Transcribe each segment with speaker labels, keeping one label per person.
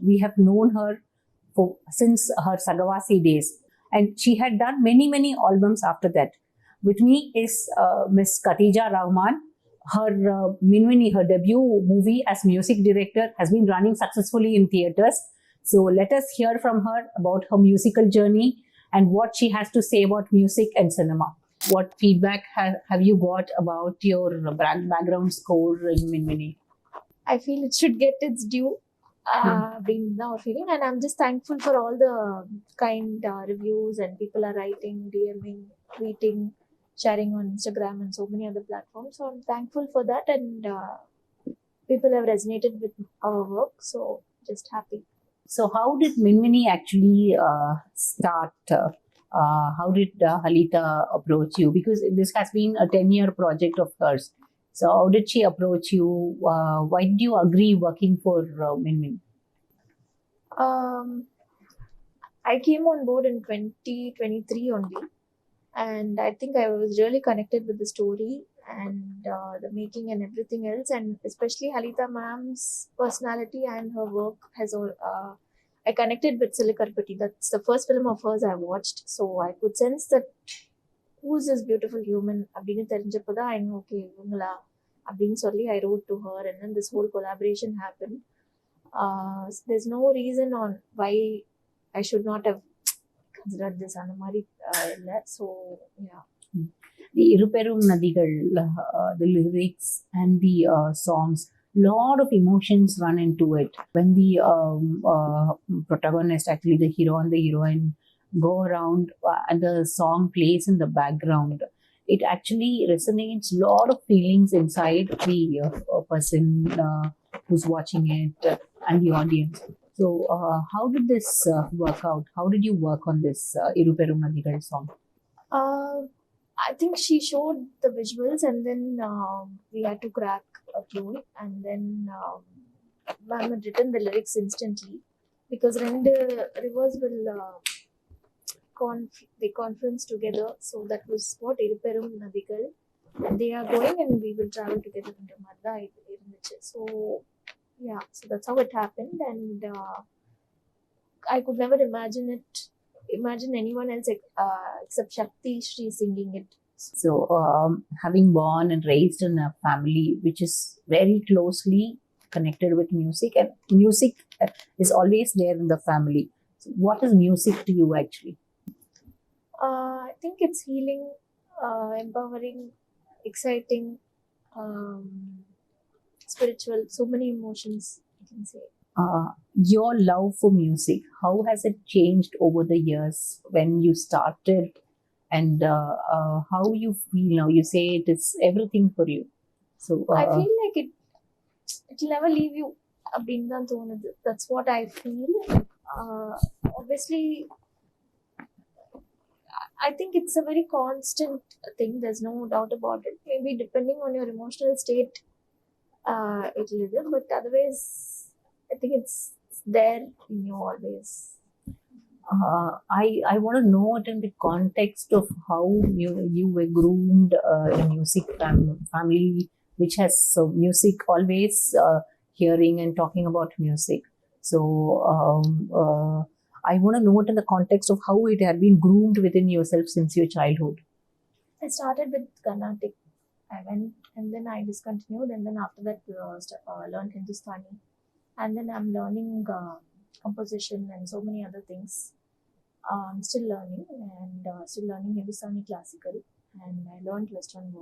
Speaker 1: we have known her since her Sagasi days. And she had done many albums after that. With me is Miss Khatija Rahman. Her Minmini, her debut movie as music director, has been running successfully in theatres. So let us hear from her about her musical journey and what she has to say about music and cinema. What feedback have you got about your background score in Minmini?
Speaker 2: I feel it should get its due, being now feeling, and I'm just thankful for all the kind reviews and people are writing, DMing, tweeting, sharing on Instagram and so many other platforms. So I'm thankful for that, and people have resonated with our work. So just happy.
Speaker 1: So how did Minmini actually start? How did Alita approach you? Because this has been a 10-year project of hers. So how did she approach you? Why did you agree working for Minmini?
Speaker 2: I came on board in 2023 only, and I think I was really connected with the story and the making and everything else, and especially Alita ma'am's personality and her work has I connected with Pati. That's the first film of hers I watched, so I could sense that who's this beautiful human அப்படின்னு தெரிஞ்சப்பதான் I know okay இவங்களா அப்படின்னு சொல்லி I wrote to her, and then this whole collaboration happened. There's no reason on why I should not have considered this அந்த மாதிரி இல்லை. So yeah.
Speaker 1: The Iruperum Nadigal, the lyrics and the songs, lot of emotions run into it. When the protagonist, actually the hero and the heroine, go around and the song plays in the background, it actually resonates lot of feelings inside the person who's watching it and the audience. So how did this work out? How did you work on this Iruperum Nadigal song?
Speaker 2: I think she showed the visuals, and then we had to crack a tune, and then ma'am had written the lyrics instantly because rendu rivers will they conference together. So that was what Iruperum Nadigal, and they are going and we will travel together into Madda. So yeah, so that's how it happened, and I could never imagine anyone else except Shakti Shri singing it.
Speaker 1: So having born and raised in a family which is very closely connected with music, and music is always there in the family. So what is music to you actually?
Speaker 2: I think it's healing, empowering, exciting, spiritual, so many emotions you can say.
Speaker 1: Your love for music, how has it changed over the years when you started, and how you feel now? You say it is everything for you. So
Speaker 2: I feel like it'll never leave you. That's what I feel. Obviously, I think it's a very constant thing. There's no doubt about it. Maybe depending on your emotional state, it'll live it, but otherwise I think it's there in you always.
Speaker 1: I want to know it in the context of how you were groomed in a music family which has music always hearing and talking about music. So I want to know it in the context of how it had been groomed within yourself since your childhood.
Speaker 2: I started with Carnatic. I went and then I discontinued, and then after that learned Hindustani, and then I'm learning composition and so many other things. I'm still learning Hindustani classical, and I learned Western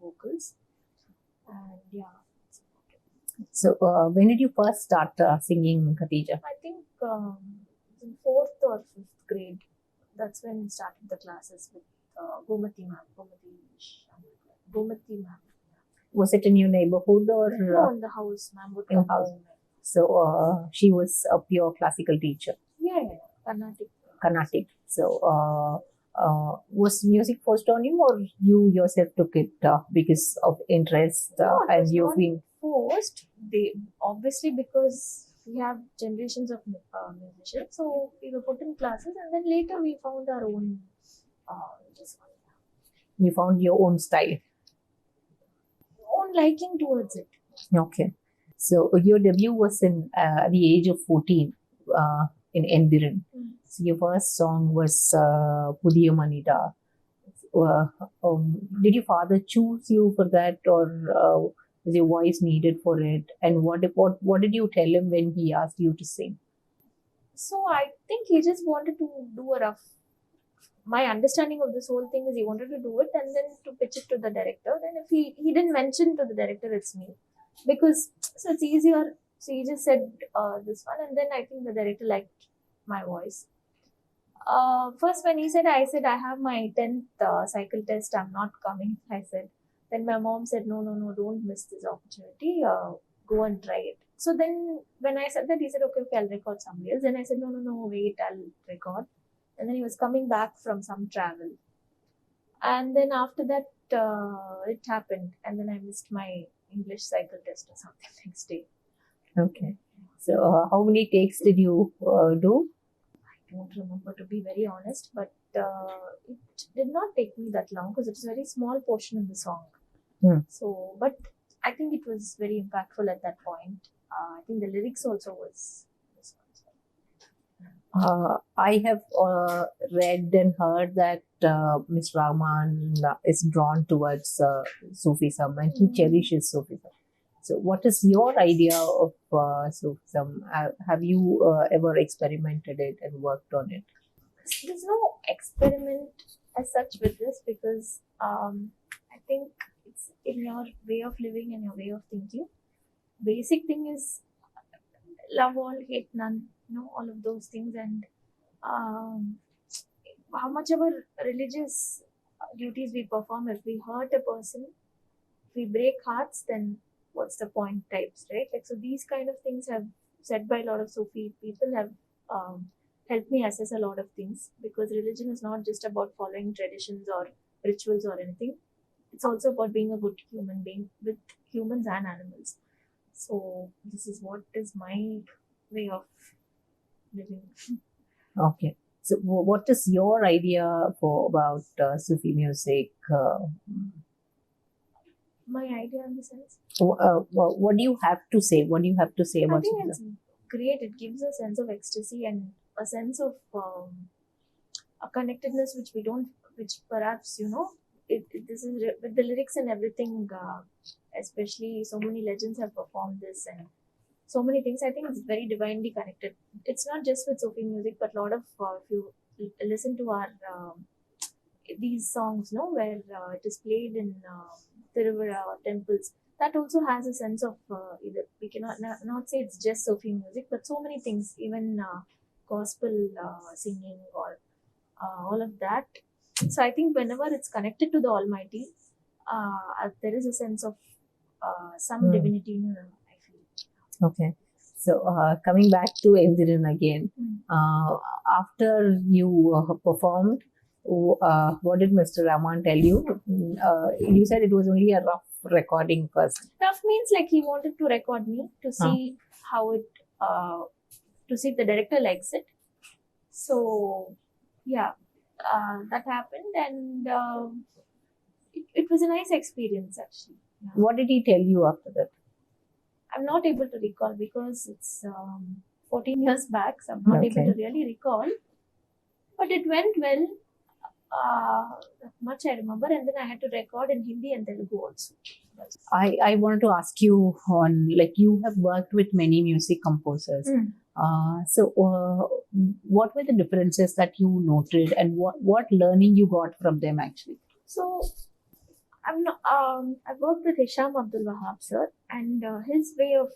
Speaker 2: vocals, and yeah.
Speaker 1: So when did you first start singing, Khatija?
Speaker 2: I think in 4th or 5th grade. That's when I started the classes with Gomati ma'am.
Speaker 1: Was it in your neighborhood or?
Speaker 2: No, in the house, ma'am would come
Speaker 1: house. So she was a pure classical teacher.
Speaker 2: Yeah.
Speaker 1: Carnatic. So was music forced on you, or you yourself took it because of interest?
Speaker 2: No,
Speaker 1: and you've been
Speaker 2: forced. They obviously, because we have generations of musicians, so we were put in classes, and then later we found our own.
Speaker 1: You found your own style.
Speaker 2: Own liking towards it.
Speaker 1: Okay. So your debut was in at the age of 14 in Endiran. So your first song was Pudiya Manida. Uh, did your father choose you for that, or was your voice needed for it? And what did you tell him when he asked you to sing?
Speaker 2: So I think he just wanted to do a rough. My understanding of this whole thing is he wanted to do it and then to pitch it to the director. Then if he didn't mention to the director it's me, because so it's easier. So he just said this one, and then I think the director liked my voice. First when he said, I said I have my 10th cycle test. I'm not coming. I said. Then my mom said, no, no, no, don't miss this opportunity. Go and try it. So then when I said that, he said, okay, okay, I'll record somewhere else. Then I said, no, no, no, wait, I'll record. And then he was coming back from some travel. And then after that, it happened. And then I missed my English cycle test or something next day.
Speaker 1: Okay. So how many takes did you do?
Speaker 2: I don't remember, to be very honest, but it did not take me that long because it's a very small portion in the song. So, but I think it was very impactful at that point. I think the lyrics also was.
Speaker 1: I have read and heard that Ms. Rahman is drawn towards Sufism and he cherishes Sufism. So, what is your idea of Sufism? Have you ever experimented it and worked on it?
Speaker 2: There's no experiment as such with this because I think it's in your way of living and your way of thinking. Basic thing is love all, hate none, all of those things, and how much of our religious duties we perform, if we hurt a person, if we break hearts, then what's the point types, right? Like, so these kind of things have said by a lot of Sufi people have helped me assess a lot of things, because religion is not just about following traditions or rituals or anything. It's also about being a good human being with humans and animals. So this is what is my way of living.
Speaker 1: Okay. So what is your idea about Sufi music?
Speaker 2: My idea in the sense?
Speaker 1: What do you have to say? What do you have to say about
Speaker 2: I think
Speaker 1: Sufism?
Speaker 2: it's great. It gives a sense of ecstasy and a sense of a connectedness which perhaps, this is with the lyrics and everything, especially so many legends have performed this and so many things. I think it's very divinely connected. It's not just with Sufi music, but a lot of, if you listen to our these songs, where it is played in Tiruvira temples, that also has a sense of either we cannot not say it's just Sufi music, but so many things, even gospel singing or all of that. So I think whenever it's connected to the Almighty, there is a sense of some divinity in it, I feel.
Speaker 1: Okay. So coming back to Endiran again, after you performed, what did Mr. Rahman tell you? You said it was only a rough recording first.
Speaker 2: Rough means like he wanted to record me to see how it, to see if the director likes it. So, yeah, that happened, and it was a nice experience actually. Yeah.
Speaker 1: What did he tell you after that?
Speaker 2: I'm not able to recall because it's 14 years back, so I'm not able to really recall. But it went well. That much I remember, and then I had to record in Hindi and Telugu also.
Speaker 1: I wanted to ask you on, like, you have worked with many music composers. So what were the differences that you noted, and what learning you got from them actually?
Speaker 2: So I've worked with Hisham Abdul Wahab sir, and his way of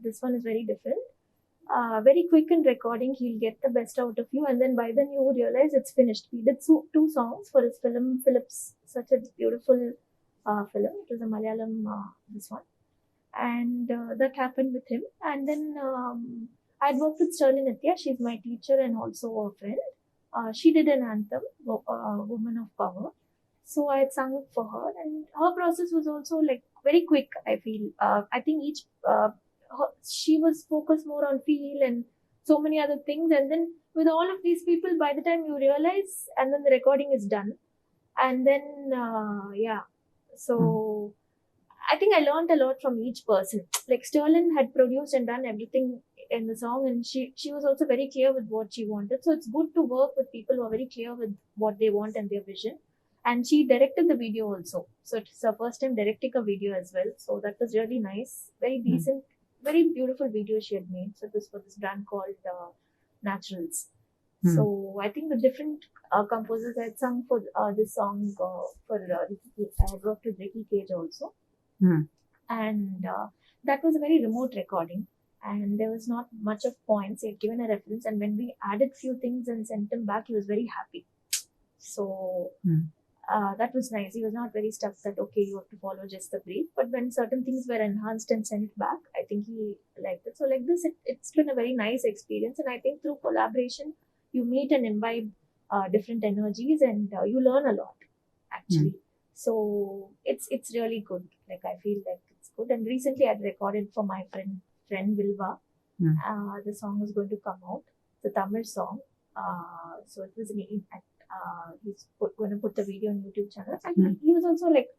Speaker 2: this one is very different. Very quick in recording, he'll get the best out of you, and then by then you would realize it's finished. We did two songs for his film Phillips, such a beautiful film. It was a Malayalam, this one, and that happened with him. And then I'd worked with Sterling Nitya. She's my teacher and also a friend. She did an anthem, Woman of Power. So I had sung for her, and her process was also like very quick, I feel. I think she was focused more on feel and so many other things. And then with all of these people, by the time you realize, and then the recording is done. And then, so I think I learned a lot from each person. Like Sterling had produced and done everything in the song, and she was also very clear with what she wanted. So it's good to work with people who are very clear with what they want and their vision. And she directed the video also. So it's her first time directing a video as well. So that was really nice. Very decent, very beautiful video she had made. So it was for this brand called Naturals. So I think the different composers I had sung for this song I had worked with Ricky Cage also. And that was a very remote recording, and there was not much of points. He had given a reference, and when we added few things and sent him back, he was very happy. So that was nice. He was not very stuck that okay, you have to follow just the brief. But when certain things were enhanced and sent back, I think he liked it. So like this, it's been a very nice experience, and I think through collaboration, you meet and imbibe different energies, and you learn a lot actually. So it's really good. Like I feel like it's good. And recently I recorded for my friend Vilva. The song is going to come out. The Tamil song. So it was he's going to put the video on YouTube channel. And he was also like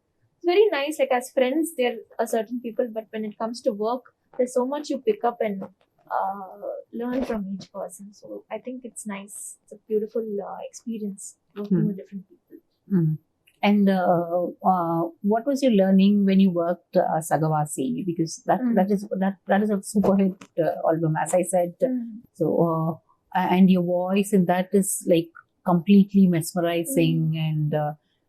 Speaker 2: very nice. Like as friends, there are certain people, but when it comes to work, there's so much you pick up and learn from each person. So I think it's nice. It's a beautiful experience working with different people.
Speaker 1: And what was your learning when you worked Sagasi? Because that is a super hit album, as I said. So and your voice in that is like completely mesmerizing. And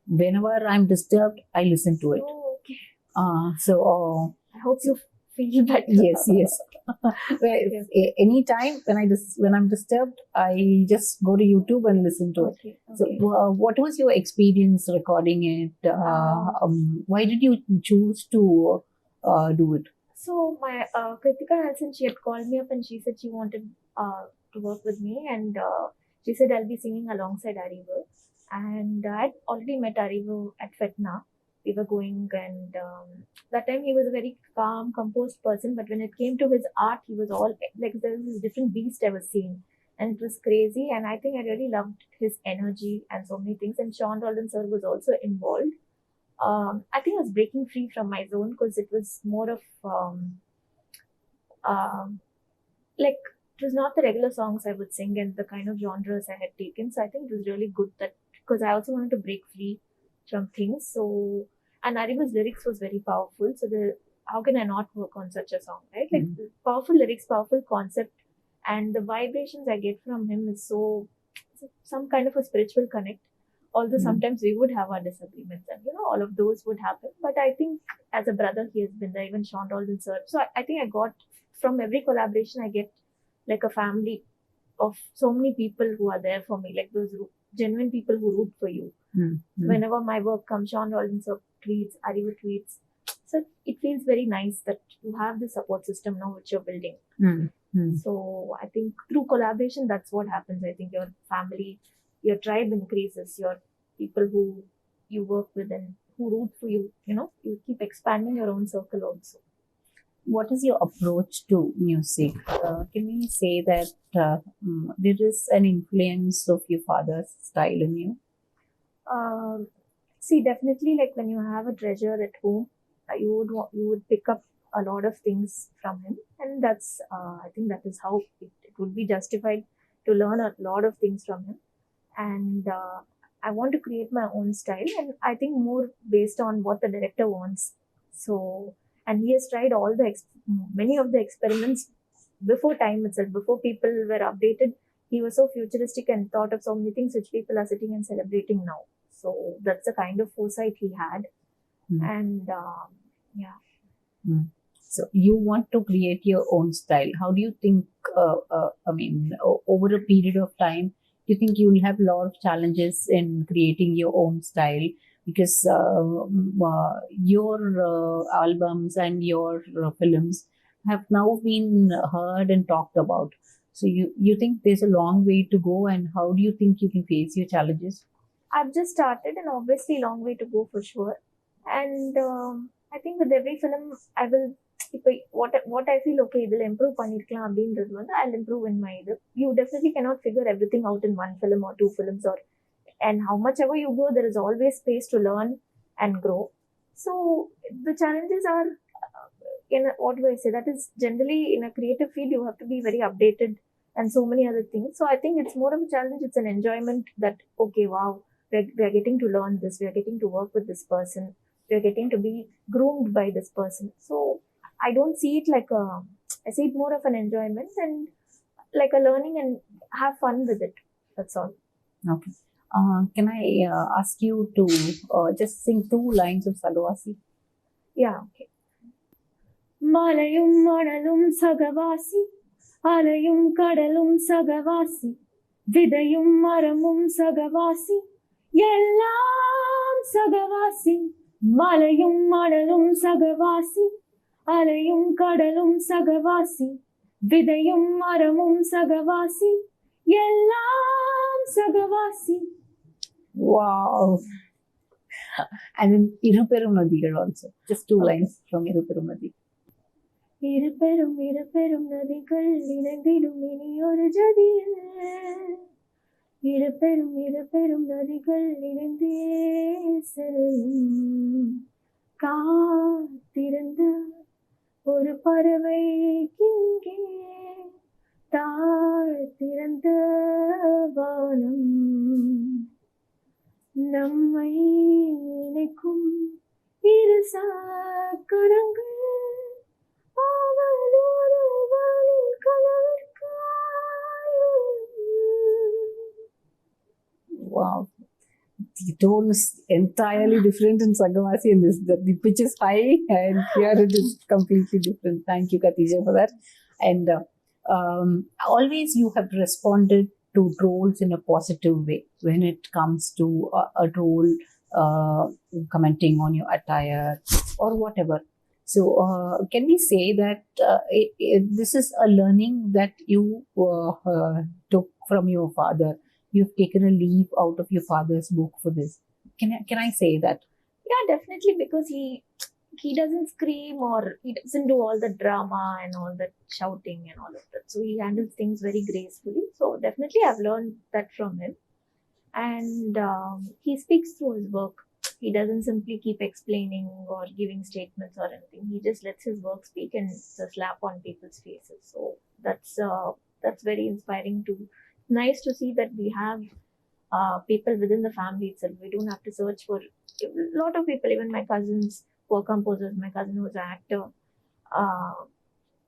Speaker 1: whenever I'm disturbed, I listen to it.
Speaker 2: Oh, okay.
Speaker 1: I
Speaker 2: hope you feel better.
Speaker 1: Yes. Anytime when I'm disturbed, I just go to YouTube and listen to it.
Speaker 2: Okay.
Speaker 1: So, what was your experience recording it? Why did you choose to do it?
Speaker 2: So my Kritika Nelson, she had called me up and she said she wanted to work with me, and she said I'll be singing alongside Arivu. And I'd already met Arivu at Patna. We were going, and that time he was a very calm, composed person. But when it came to his art, he was all like there was this different beast I was seeing, and it was crazy. And I think I really loved his energy and so many things. And Sean Roldan sir was also involved. I think I was breaking free from my zone because it was more of like it was not the regular songs I would sing and the kind of genres I had taken. So I think it was really good that because I also wanted to break free from things. So and Ariva's lyrics was very powerful. So how can I not work on such a song, right? Like powerful lyrics, powerful concept, and the vibrations I get from him is so some kind of a spiritual connect. Although sometimes we would have our disagreements, and all of those would happen. But I think as a brother, he has been there. Even Sean Roldan sir. So I think I got from every collaboration, I get like a family of so many people who are there for me, like those genuine people who root for you. Whenever my work comes, Sean Roldan sir tweets, Ariva tweets. So it feels very nice that you have the support system now which you're building. So I think through collaboration, that's what happens. I think your family, your tribe increases, your people who you work with and who root for you, you keep expanding your own circle also.
Speaker 1: What is your approach to music? Can we say that there is an influence of your father's style in you?
Speaker 2: See, definitely, like when you have a treasure at home, you would pick up a lot of things from him, and that's I think that is how it would be justified to learn a lot of things from him. And I want to create my own style, and I think more based on what the director wants. So, and he has tried all many of the experiments before time itself, before people were updated. He was so futuristic and thought of so many things which people are sitting and celebrating now. So that's the kind of foresight he had. And
Speaker 1: So you want to create your own style. How do you think, over a period of time, do you think you will have a lot of challenges in creating your own style? Because your albums and your films have now been heard and talked about. So you think there's a long way to go, and how do you think you can face your challenges?
Speaker 2: I've just started, and obviously long way to go for sure. And I think with every film, I will, what I feel okay, will improve பண்ணிருக்கலாம் அப்படின்றது வந்து I'll improve in my இது. You definitely cannot figure everything out in one film or two films, and how much ever you go, there is always space to learn and grow. So the challenges are, what do I say? That is generally in a creative field, you have to be very updated and so many other things. So I think it's more of a challenge. It's an enjoyment that, okay, wow, we're getting to learn this. We're getting to work with this person. We're getting to be groomed by this person. So I don't see it like I see it more of an enjoyment and like a learning and have fun with it. That's all.
Speaker 1: Okay. Can I ask you to just sing 2 lines of Sagavasi?
Speaker 2: Yeah, okay. மலையும் மணலும் சகவாசி அலையும் கடலும் சகவாசி விதையும் மரமும் சகவாசி எல்லாம் சகவாசி மலையும் மணலும் சகவாசி அலையும் கடலும் சகவாசி விதையும் மரமும் சகவாசி எல்லாம் சகவாசி.
Speaker 1: Wow. And then Iruperum Nadigal also. Just 2 lines from Iruperum Nadi.
Speaker 2: இருபெரும் இருபெரும் நதிகள் இணைந்திடும் இனி ஒரு ஜதியில் இருபெரும் இருபெரும் நதிகள் இணைந்தே செல்லும் காத்திருந்த ஒரு பறவை இங்கே தாழ்த்திருந்த வானம் நம்மை இணைக்கும் இரு சாக்கரங்கள்
Speaker 1: Wow. The tone is entirely different in Sagavasi, and the pitch is high, and here it is completely different. Thank you, Khatija, for that. And always you have responded to trolls in a positive way when it comes to a troll commenting on your attire or whatever. So, can we say that this is a learning that you took from your father? You've taken a leaf out of your father's book for this. Can I say that?
Speaker 2: Yeah, definitely, because he doesn't scream or he doesn't do all the drama and all that shouting and all of that. So he handles things very gracefully. So definitely I've learned that from him. And he speaks through his work. He doesn't simply keep explaining or giving statements or anything. He just lets his work speak and slap on people's faces. So that's very inspiring to. Nice to see that we have people within the family itself. We don't have to search for a lot of people. Even my cousins who are composers, my cousin who is an actor.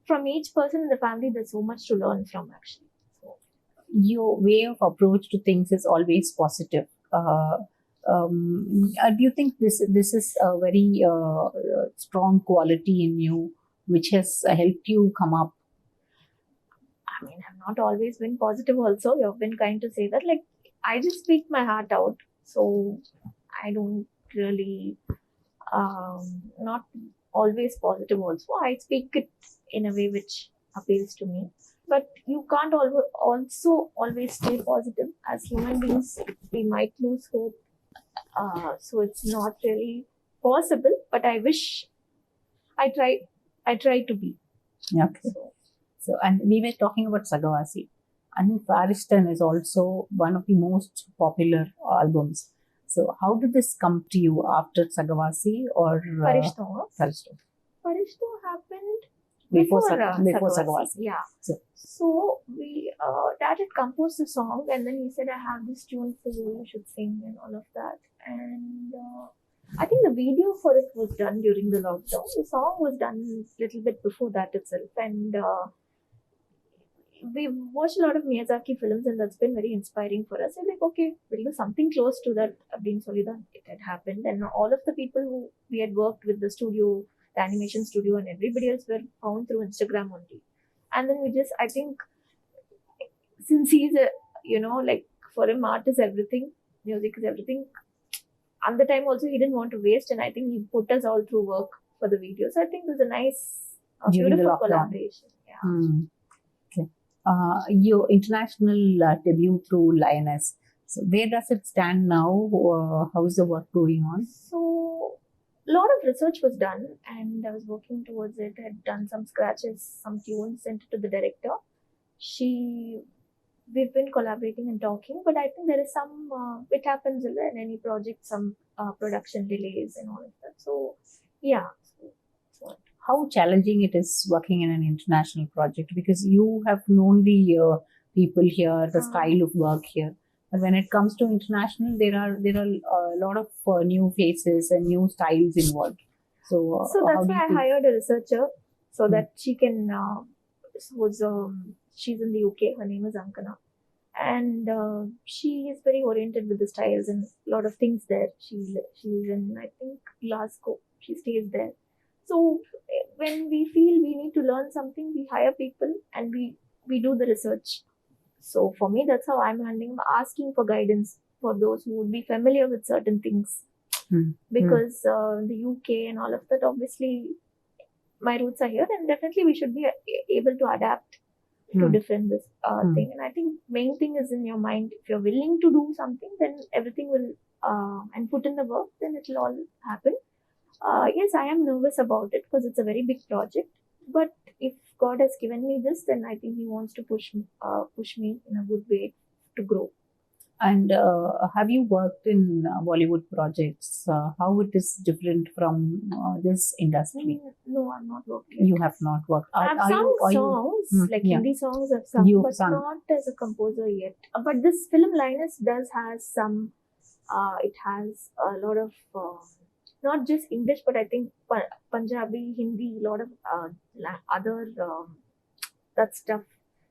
Speaker 2: From each person in the family, there's so much to learn from actually. So,
Speaker 1: your way of approach to things is always positive. Do you think this is a very strong quality in you, which has helped you come up?
Speaker 2: I mean, I've not always been positive also. You've been kind to say that. Like, I just speak my heart out. So, I don't really, not always positive also. I speak it in a way which appeals to me. But you can't also always stay positive. As human beings, we might lose hope. So, it's not really possible. But I wish I try to be.
Speaker 1: Okay. So, and we were talking about Sagavasi. I think Faristan is also one of the most popular albums. So, how did this come to you after Sagavasi or
Speaker 2: Farishto happened before Sagavasi. Yeah. So we Dad had composed the song, and then he said, "I have this tune for you. You should sing," and all of that. And I think the video for it was done during the lockdown. The song was done a little bit before that itself, and we watched a lot of Miyazaki films, and that's been very inspiring for us. And like, okay, we'll do something close to that. It had happened, and all of the people who we had worked with, the studio, the animation studio, and everybody else were found through Instagram only. And then I think, since he's like for him, art is everything, music is everything. And the time also he didn't want to waste, and I think he put us all through work for the video. So I think it was a nice, beautiful collaboration. Yeah.
Speaker 1: Okay. Your international debut through Lioness. So where does it stand now? How is the work going on?
Speaker 2: So a lot of research was done, and I was working towards it. I had done some scratches, some tunes, sent it to the director. She we've been collaborating and talking, but I think there is some, it happens in any project, some production delays and all of that. So, yeah. So,
Speaker 1: How challenging it is working in an international project, because you have known the people here, the style of work here. But when it comes to international, there are a lot of new faces and new styles involved. So,
Speaker 2: so
Speaker 1: how
Speaker 2: that's
Speaker 1: do
Speaker 2: why I
Speaker 1: you
Speaker 2: hired a researcher so that she can, she's in the UK, her name is Ankana. And she is very oriented with the styles and a lot of things there. She's in, I think, Glasgow. She stays there. So when we feel we need to learn something, we hire people and we do the research. So for me, that's how I'm handling, asking for guidance for those who would be familiar with certain things. Because the UK and all of that, obviously, my roots are here, and definitely we should be able to adapt to different thing. And I think main thing is in your mind. If you're willing to do something, then everything will and put in the work, then it will all happen. Yes, I am nervous about it because it's a very big project. But if God has given me this, then I think He wants to push me in a good way to grow.
Speaker 1: And have you worked in Bollywood projects? How it is different from this industry?
Speaker 2: No, I'm not worked yet.
Speaker 1: You have not worked.
Speaker 2: I've sung songs, like Hindi songs I've sung,
Speaker 1: You have
Speaker 2: but
Speaker 1: sung.
Speaker 2: not as a composer yet. But this film Lioness does has some, it has a lot of, not just English, but I think Punjabi, Hindi, a lot of other, that stuff.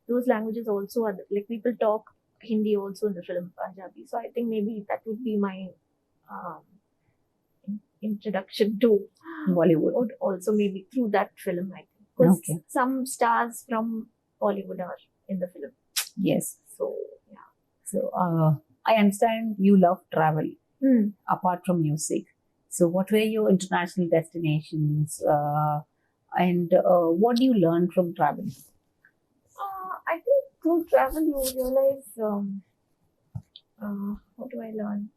Speaker 2: Those languages also are, like people talk Hindi also in the film Punjabi. So I think maybe that would be my introduction to
Speaker 1: Bollywood.
Speaker 2: Also maybe through that film, I think. Because
Speaker 1: Okay.
Speaker 2: some stars from Bollywood are in the film.
Speaker 1: Yes.
Speaker 2: So, yeah.
Speaker 1: So I understand you love travel apart from music. So what were your international destinations, and what do you learn from travel?
Speaker 2: I think through travel you realize, what do I learn?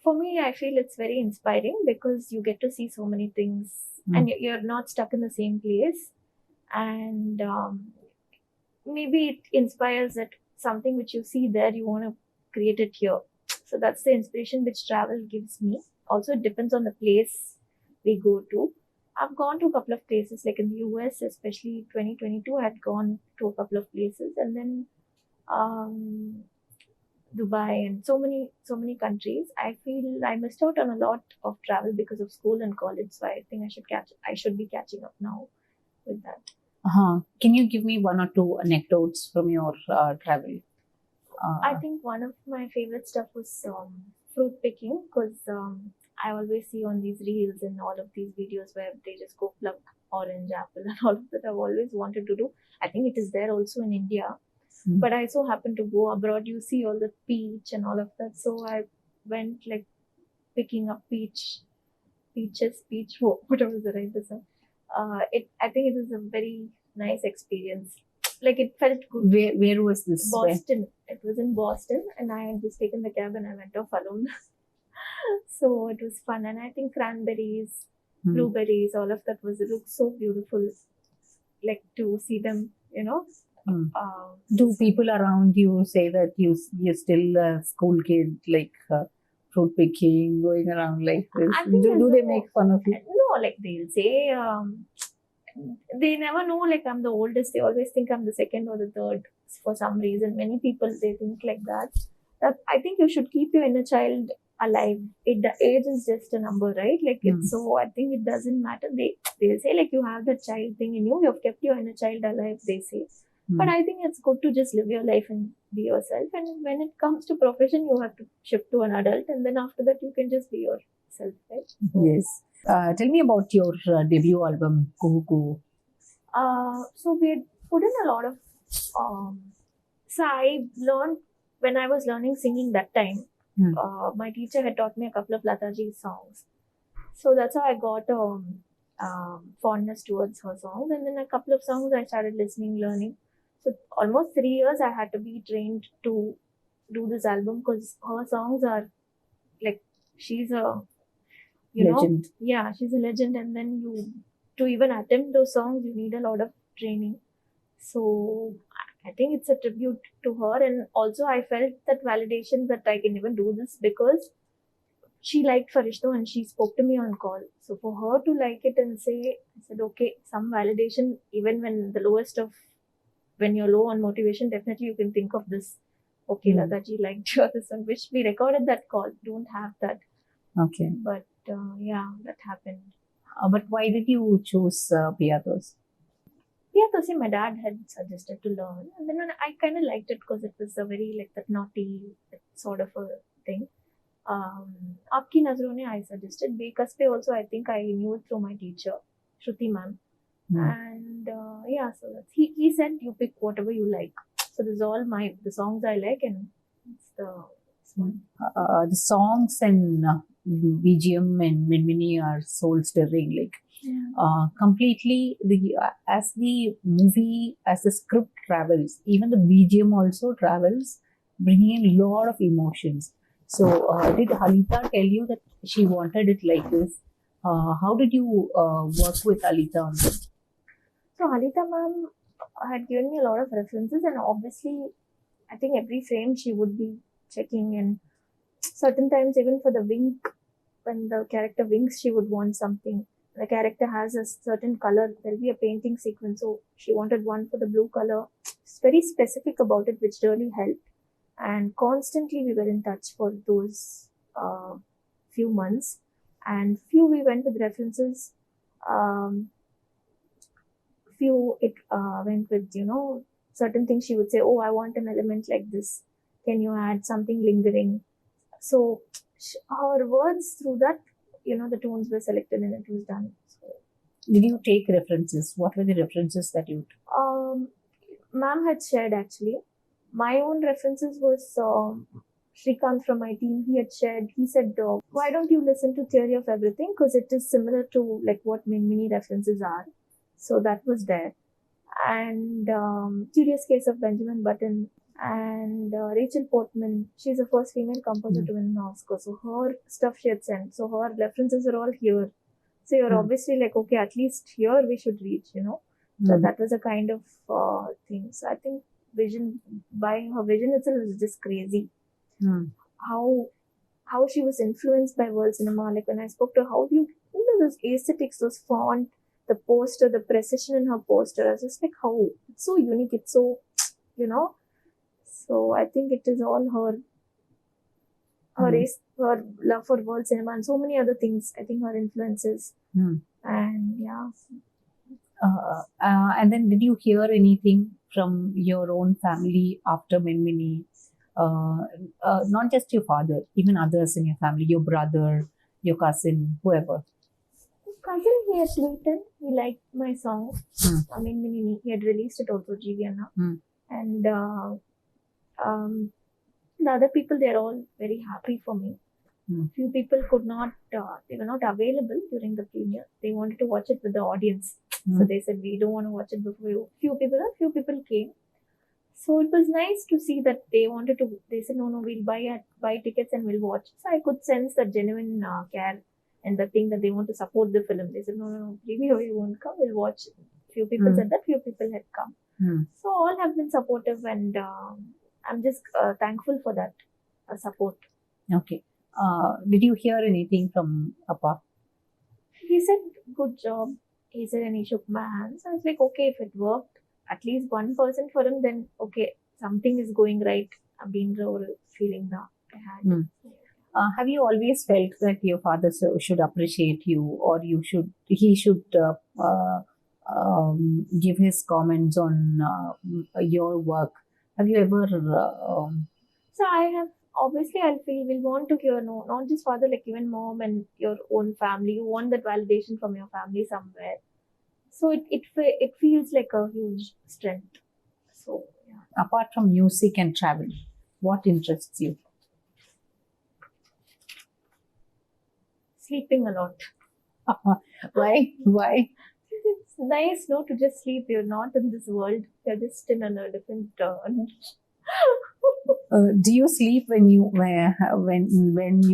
Speaker 2: For me, I feel it's very inspiring because you get to see so many things and you're not stuck in the same place. And maybe it inspires that something which you see there, you want to create it here. So that's the inspiration which travel gives me. Also, it depends on the place we go to. I've gone to a couple of places, like in the US, especially 2022, I had gone to a couple of places, and then Dubai and so many countries. I feel I missed out on a lot of travel because of school and college. So I think I should be catching up now with that.
Speaker 1: Can you give me one or two anecdotes from your travel?
Speaker 2: I think one of my favorite stuff was fruit picking, because I always see on these reels and all of these videos where they just go pluck orange, apple, and all of that. I've always wanted to do. I think it is there also in India. But I so happened to go abroad. You see all the peach and all of that. So I went like picking up peach, whatever is the right term. I think it was a very nice experience. Like it felt good.
Speaker 1: Where was this?
Speaker 2: Boston. It was in Boston, and I had just taken the cab and I went off alone. So it was fun, and I think cranberries, blueberries, all of that looked so beautiful. Like to see them,
Speaker 1: Do people around you say that you're still a school kid, like fruit picking, going around like this? Do they make fun of you?
Speaker 2: No, like they'll say, they never know like I'm the oldest. They always think I'm the second or the third for some reason. Many people, they think like that. That I think you should keep your inner child alive. The age is just a number, right? Like it's so. I think it doesn't matter. They say like you have that child thing in you. You've kept your inner child alive. They say. But I think it's good to just live your life and be yourself. And when it comes to profession, you have to shift to an adult, and then after that, you can just be yourself, right? So,
Speaker 1: yes. Tell me about your debut album, Kuhu.
Speaker 2: So we had put in a lot of. So I learned when I was learning singing that time. My teacher had taught me a couple of Lataji's songs, so that's how I got fondness towards her songs. And then a couple of songs I started listening, learning. So almost 3 years I had to be trained to do this album, because her songs are like, she's a
Speaker 1: Legend.
Speaker 2: Yeah, she's a legend. And then to even attempt those songs, you need a lot of training. So I think it's a tribute to her, and also I felt that validation that I can even do this because she liked Farishto and she spoke to me on call. So for her to like it and say, I said, okay, some validation, even when the lowest of, when you're low on motivation, definitely you can think of this. Okay, Lataji liked your this one, which we recorded that call. Don't have that.
Speaker 1: Okay.
Speaker 2: But yeah, that happened.
Speaker 1: But why did you choose Piatos?
Speaker 2: Piatosi, my dad had suggested to learn. And then I kind of liked it because it was a very like that naughty sort of a thing. Aapki Nazron ne I suggested. Bekaspe also I think I knew it through my teacher, Shruti ma'am. And yeah, so that's, he said you pick whatever you like. So this is all the songs I like, and it's this one.
Speaker 1: The songs and BGM and minmini are soul stirring. Like completely as the movie, as the script travels, even the BGM also travels, bringing in a lot of emotions. So did Alita tell you that she wanted it like this? How did you work with Alita on this?
Speaker 2: So Alita ma'am had given me a lot of references, and obviously I think every frame she would be checking, and certain times even for the wink, when the character winks, she would want something. The character has a certain color, there'll be a painting sequence, so she wanted one for the blue color. It's very specific about it, which really helped. And constantly we were in touch for those few months, and few we went with references. Few it went with, you know, certain things she would say, oh, I want an element like this, can you add something lingering? So her words, through that, you know, the tones were selected and it was done. So,
Speaker 1: did you take references? What were the references that you
Speaker 2: ma'am had shared? Actually, my own references was Shrikant from my team. He had shared, he said, why don't you listen to Theory of Everything, because it is similar to like what minmini references are. So that was there. And Curious Case of Benjamin Button, and Rachel Portman, she's the first female composer to win an Oscar. So her stuff she had sent. So her references are all here. So you're obviously like, okay, at least here we should reach, you know. So that was a kind of thing. So I think by her vision itself was just crazy. How she was influenced by world cinema. Like when I spoke to her, how you know those aesthetics, those font, the poster, the precision in her poster. I was just like, how it's so unique, it's so, you know. So I think it is all her love for world cinema and so many other things. I think her influences. And yeah.
Speaker 1: And then did you hear anything from your own family after Minmini? Not just your father, even others in your family, your brother, your cousin, whoever.
Speaker 2: Cousin, he had tweeted, he liked my song. I mean, he had released it also, GVNA. And the other people, they're all very happy for me. Few people could not, they were not available during the premiere. They wanted to watch it with the audience. So they said, we don't want to watch it before you. Few people came. So it was nice to see that they wanted to, they said, no, we'll buy tickets and we'll watch. So I could sense the genuine care and the thing that they want to support the film. They said, no, preview, you won't come, we'll watch. Few people said that, few people had come. So all have been supportive, and I'm just thankful for that support.
Speaker 1: Okay. Did you hear anything from Appa?
Speaker 2: He said, good job. He said, and he shook my hands. I was like, okay, if it worked, at least 1% for him, then okay, something is going right. I've been feeling that I had.
Speaker 1: Have you always felt that your father should appreciate you, or he should give his comments on your work? Have you ever?
Speaker 2: So I have, obviously I will want to hear, no, not just father, like even mom and your own family. You want that validation from your family somewhere. So it feels like a huge strength. So yeah.
Speaker 1: Apart from music and travel, what interests you?
Speaker 2: Sleeping a lot.
Speaker 1: Why?
Speaker 2: It's nice, no, to just sleep. You're not in this world. You're just in a different.
Speaker 1: Do you sleep when you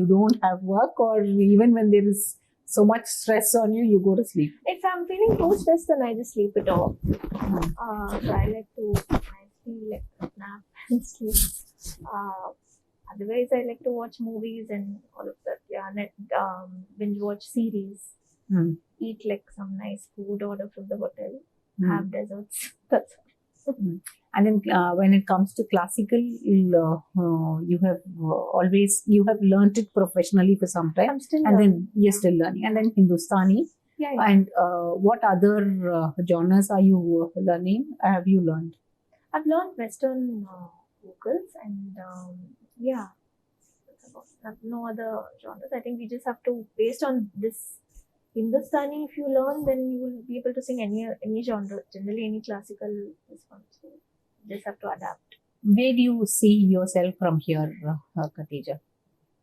Speaker 1: don't have work, or even when there is so much stress on you, you go to sleep?
Speaker 2: If I'm feeling too stressed, then I just sleep it off. So I like to. I feel like nap and sleep. Otherwise, I like to watch movies and all of that. Yeah, binge watch series, eat like some nice food, order from the hotel, have desserts. That's all.
Speaker 1: And then when it comes to classical, you have you have learnt it professionally for some time.
Speaker 2: I'm still
Speaker 1: and
Speaker 2: learning.
Speaker 1: then you're still learning. And then Hindustani.
Speaker 2: Yeah.
Speaker 1: And what other genres are you learning? Have you learned?
Speaker 2: I've learned Western vocals and yeah, no other genres. I think we just have to, based on this Hindustani, if you learn, then you will be able to sing any genre, generally any classical response. So you just have to adapt.
Speaker 1: Where do you see yourself from here, Khatija,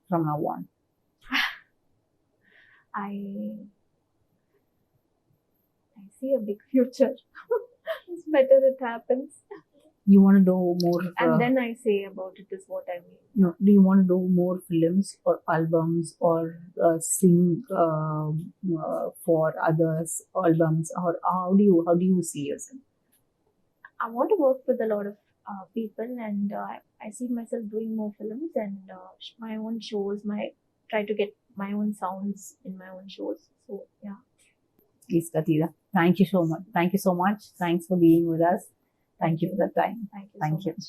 Speaker 1: from now on?
Speaker 2: I see a big future. It's better it happens.
Speaker 1: You want to do more,
Speaker 2: and then I say about it is what I mean.
Speaker 1: No, do you want to do more films or albums or sing for others albums, or how do you see yourself?
Speaker 2: I want to work with a lot of people, and I see myself doing more films and my own shows. Try to get my own sounds in my own shows. So yeah.
Speaker 1: Please, Khatija, thank you so much. Thank you so much. Thanks for being with us. Thank you for the time.
Speaker 2: Thank you so much.